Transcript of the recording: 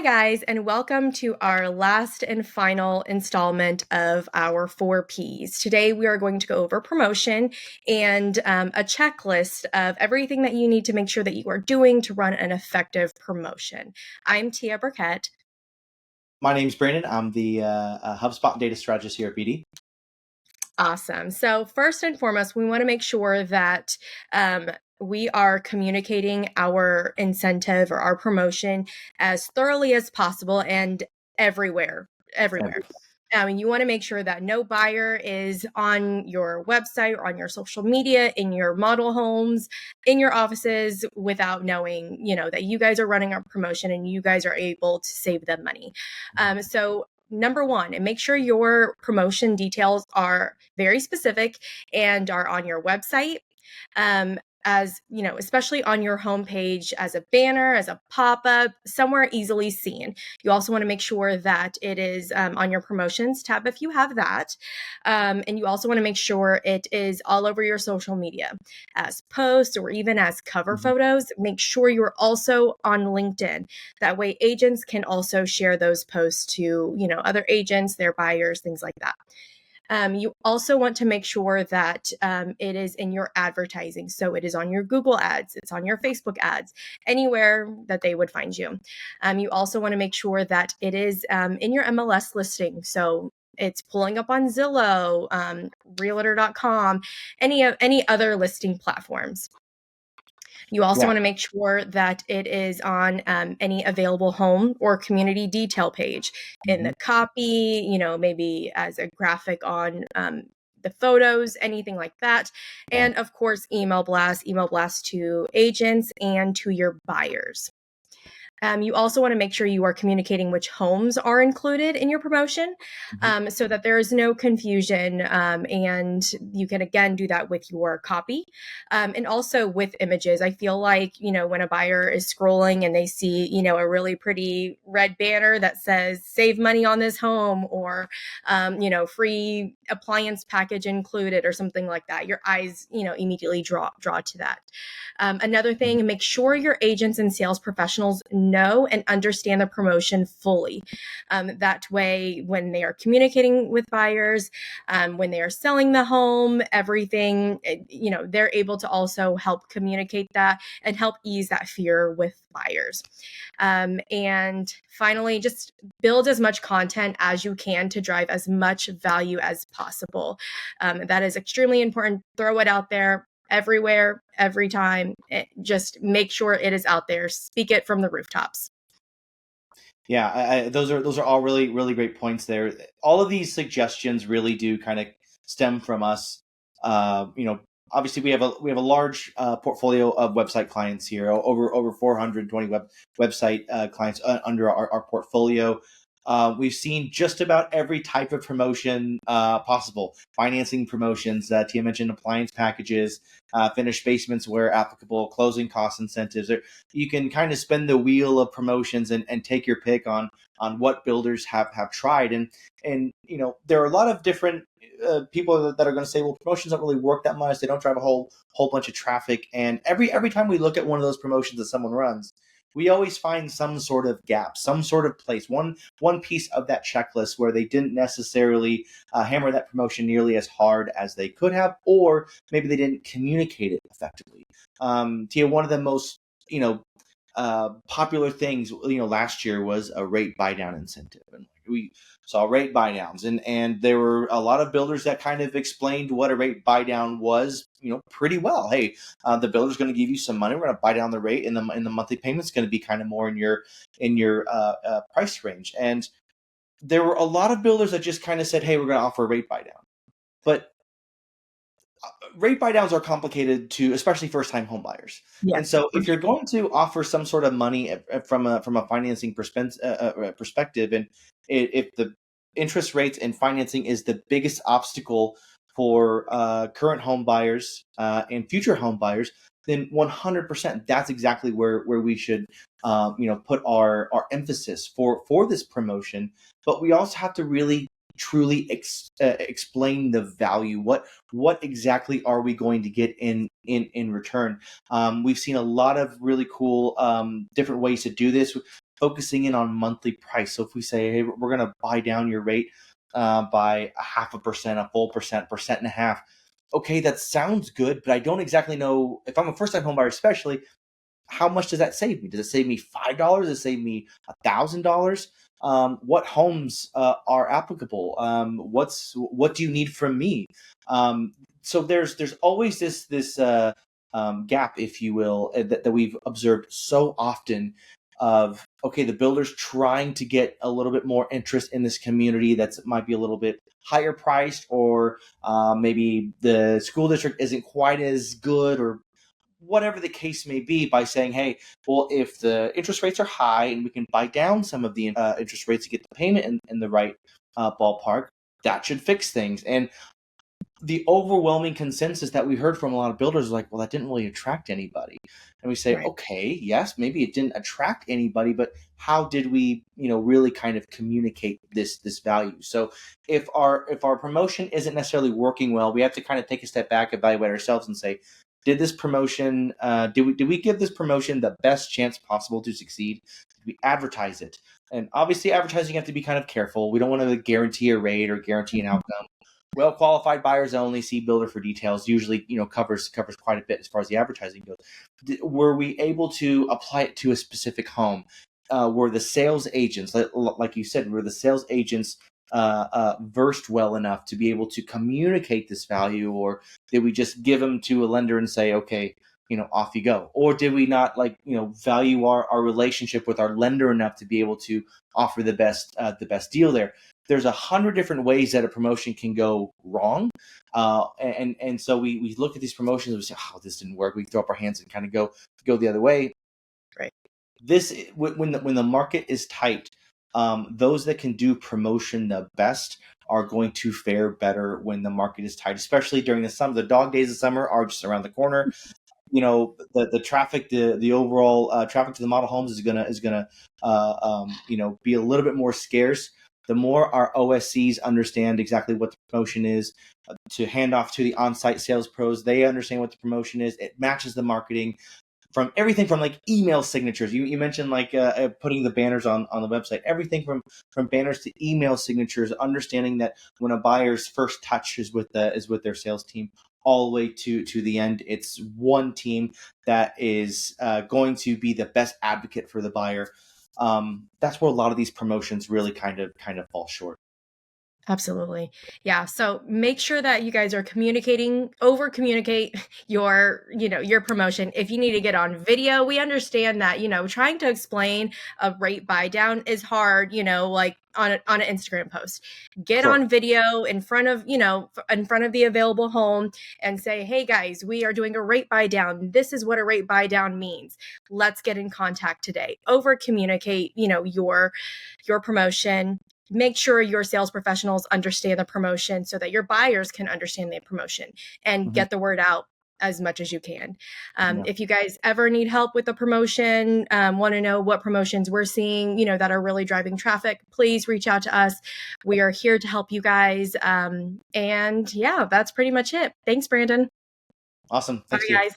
Hi, guys, and welcome to our last and final installment of our 4Ps. Today, we are going to go over promotion and a checklist of everything that you need to make sure that you are doing to run an effective promotion. I'm Tia Burkett. My name's Brandon. I'm the HubSpot data strategist here at BD. Awesome. So first and foremost, we want to make sure that we are communicating our incentive or our promotion as thoroughly as possible and everywhere. You want to make sure that no buyer is on your website or on your social media, in your model homes, in your offices without knowing, that you guys are running a promotion and you guys are able to save them money. So number one, and make sure your promotion details are very specific and are on your website. As you know, especially on your homepage as a banner, as a pop-up, somewhere easily seen. You also want to make sure that it is on your promotions tab if you have that. And you also want to make sure it is all over your social media as posts or even as cover photos. Make sure you're also on LinkedIn. That way agents can also share those posts to, other agents, their buyers, things like that. You also want to make sure that it is in your advertising. So it is on your Google ads, it's on your Facebook ads, anywhere that they would find you. You also want to make sure that it is in your MLS listing. So it's pulling up on Zillow, Realtor.com, any other listing platforms. You also want to make sure that it is on any available home or community detail page in the copy, maybe as a graphic on the photos, anything like that. And of course, email blast to agents and to your buyers. You also want to make sure you are communicating which homes are included in your promotion so that there is no confusion. And you can, again, do that with your copy and also with images. I feel like, when a buyer is scrolling and they see, a really pretty red banner that says save money on this home or, free appliance package included or something like that, your eyes, immediately draw to that. Another thing, make sure your agents and sales professionals know and understand the promotion fully. That way, when they are communicating with buyers, when they are selling the home, everything, they're able to also help communicate that and help ease that fear with buyers. And finally, just build as much content as you can to drive as much value as possible. That is extremely important. Throw it out there everywhere, every time. Just make sure it is out there. Speak it from the rooftops. Yeah, those are all really, really great points there. All of these suggestions really do kind of stem from us. Obviously we have a large portfolio of website clients here, over 420 website clients under our portfolio. We've seen just about every type of promotion possible. Financing promotions, Tia mentioned appliance packages, finished basements where applicable, closing cost incentives. You can kind of spin the wheel of promotions and take your pick on what builders have tried. And there are a lot of different people that are going to say, well, promotions don't really work that much. They don't drive a whole bunch of traffic. And every time we look at one of those promotions that someone runs, we always find some sort of gap, some sort of place, one piece of that checklist where they didn't necessarily hammer that promotion nearly as hard as they could have, or maybe they didn't communicate it effectively. Tia, one of the most popular things last year was a rate buy down incentive, and we saw rate buy downs, and there were a lot of builders that kind of explained what a rate buy down was pretty well. Hey, the builder's going to give you some money, we're going to buy down the rate, and the monthly payment's going to be kind of more in your price range. And there were a lot of builders that just kind of said, hey, we're going to offer a rate buy down. But rate buy downs are complicated to, especially first time home buyers. Yes. And so if you're going to offer some sort of money from a financing perspective, and if the interest rates and financing is the biggest obstacle for current home buyers and future home buyers, then 100% that's exactly where we should put our emphasis for this promotion. But we also have to really truly explain the value. What exactly are we going to get in return? We've seen a lot of really cool different ways to do this. focusing in on monthly price. So if we say, hey, we're going to buy down your rate by 0.5%, a full percent, 1.5%. Okay, that sounds good, but I don't exactly know if I'm a first time home buyer, especially how much does that save me? Does it save me $5? Does it save me $1,000? What homes are applicable? What do you need from me? So there's always this gap, if you will, that we've observed so often of, okay, the builders trying to get a little bit more interest in this community that's might be a little bit higher priced, or maybe the school district isn't quite as good, or whatever the case may be, by saying, hey, well, if the interest rates are high and we can buy down some of the interest rates to get the payment in the right ballpark, that should fix things. And the overwhelming consensus that we heard from a lot of builders is like, well, that didn't really attract anybody. And we say, Right. okay, yes, maybe it didn't attract anybody, but how did we, really kind of communicate this value? So if our promotion isn't necessarily working well, we have to kind of take a step back, evaluate ourselves, and say, did this promotion, did we give this promotion the best chance possible to succeed? Did we advertise it? And obviously, advertising, you have to be kind of careful. We don't want to guarantee a rate or guarantee an outcome. Well qualified buyers only, see builder for details. Usually, covers quite a bit as far as the advertising goes. Were we able to apply it to a specific home? Were the sales agents, like you said, were the sales agents versed well enough to be able to communicate this value, or did we just give them to a lender and say, okay, off you go? Or did we not value our relationship with our lender enough to be able to offer the best deal there? There's 100 different ways that a promotion can go wrong. And so we look at these promotions and we say, oh, this didn't work. We throw up our hands and kind of go the other way. Right. When the market is tight, those that can do promotion the best are going to fare better when the market is tight, especially during the summer. The dog days of summer are just around the corner. The traffic, the overall traffic to the model homes is gonna be a little bit more scarce. The more our OSCs understand exactly what the promotion is, to hand off to the on-site sales pros, they understand what the promotion is. It matches the marketing, from everything from like email signatures. You mentioned putting the banners on the website. Everything from banners to email signatures. Understanding that when a buyer's first touch is with their sales team, all the way to the end, it's one team that is going to be the best advocate for the buyer. That's where a lot of these promotions really kind of fall short. Absolutely. Yeah. So make sure that you guys are over communicate your promotion. If you need to get on video, we understand that, trying to explain a rate buy down is hard, like on an Instagram post. Get Sure. on video in front of the available home and say, hey guys, we are doing a rate buy down. This is what a rate buy down means. Let's get in contact today. Over communicate, your promotion. Make sure your sales professionals understand the promotion so that your buyers can understand the promotion, and Mhm. get the word out as much as you can. Yeah. If you guys ever need help with a promotion, want to know what promotions we're seeing, that are really driving traffic, please reach out to us. We are here to help you guys. And yeah, that's pretty much it. Thanks, Brandon. Awesome. Bye, Thanks, you. guys.